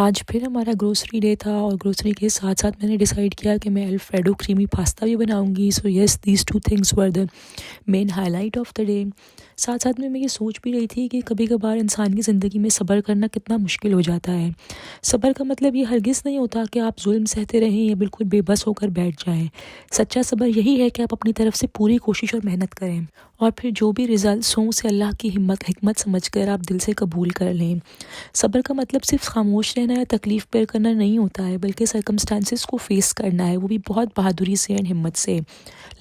आज फिर हमारा ग्रोसरी डे था और ग्रोसरी के साथ साथ मैंने डिसाइड किया कि मैं अल्फ्रेडो क्रीमी पास्ता भी बनाऊंगी। So yes, these two things were the main highlight of the day. साथ साथ में मैं ये सोच भी रही थी कि कभी कभार इंसान की ज़िंदगी में सब्र करना कितना मुश्किल हो जाता है। सब्र का मतलब ये हरगिज़ नहीं होता कि आप जुल्म सहते रहें या बिल्कुल बेबस होकर बैठ जाएं। सच्चा सब्र यही है कि आप अपनी तरफ से पूरी कोशिश और मेहनत करें और फिर जो भी रिजल्ट्स हों उसे अल्लाह की हिम्मत समझकर आप दिल से कबूल कर लें। सब्र का मतलब सिर्फ खामोश रहना या तकलीफ़ बेयर करना नहीं होता है, बल्कि सर्कमस्टांसिस को फेस करना है, वो भी बहुत बहादुरी से एंड हिम्मत से।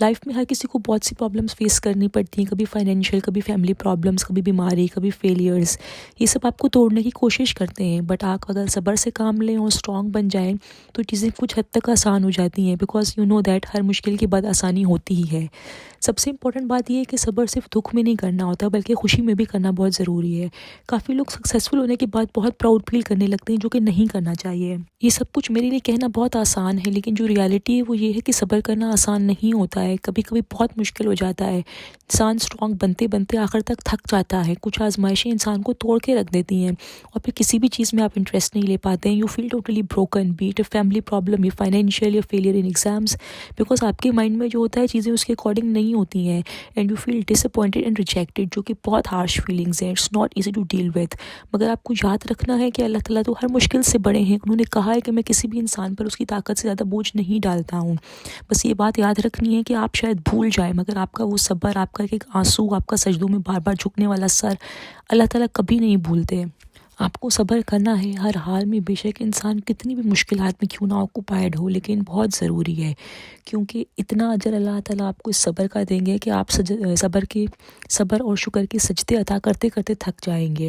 लाइफ में हर किसी को बहुत सी प्रॉब्लम्स फेस करनी पड़ती हैं, कभी फाइनेंशियल, कभी फैमिली प्रॉब्लम्स, कभी बीमारी, कभी फेलियर्स। ये सब आपको तोड़ने की कोशिश करते हैं, बट आप अगर सब्र से काम लें और स्ट्रॉन्ग बन जाएं तो चीज़ें कुछ हद तक आसान हो जाती हैं, बिकॉज यू नो दैट हर मुश्किल के बाद आसानी होती ही है। सबसे इम्पोर्टेंट बात यह है कि सब्र सिर्फ दुख में नहीं करना होता, बल्कि खुशी में भी करना बहुत ज़रूरी है। काफ़ी लोग सक्सेसफुल होने के बाद बहुत प्राउड फील करने लगते हैं, जो कि नहीं करना चाहिए। ये सब कुछ मेरे लिए कहना बहुत आसान है, लेकिन जो रियलिटी है वो ये है कि सब्र करना आसान नहीं होता है। कभी कभी बहुत मुश्किल हो जाता है। इंसान स्ट्रॉन्ग बनते बनते आखिर तक थक जाता है। कुछ आजमाइशें इंसान को तोड़ के रख देती हैं और फिर किसी भी चीज़ में आप इंटरेस्ट नहीं ले पाते हैं। You feel totally broken, B it family problem या फाइनेंशियल या फेलियर इन एग्जाम्स, बिकॉज आपके माइंड में जो होता है चीज़ें उसके अकॉर्डिंग नहीं होती हैं and you feel disappointed and rejected, जो कि बहुत हार्श फीलिंग्स हैं। It's not easy to deal with. मगर आपको याद रखना है कि अल्लाह ताला तो हर मुश्किल से बड़े हैं। उन्होंने कहा है कि मैं किसी भी इंसान पर उसकी ताकत से ज़्यादा बोझ नहीं डालता हूँ। बस ये बात याद रखनी है कि आप शायद भूल जाए, मगर आपका वो सब्र, आपका एक आंसू, आपका सजदों में बार बार झुकने वाला सर अल्लाह ताला कभी नहीं भूलते। आपको सब्र करना है हर हाल में, बेशक इंसान कितनी भी मुश्किल हाथ में क्यों ना ऑक्यूपाइड हो, लेकिन बहुत ज़रूरी है, क्योंकि इतना अजर अल्लाह ताला आपको इस सब्र का देंगे कि आप सब्र और शुक्र के सजदे अता करते करते थक जाएंगे।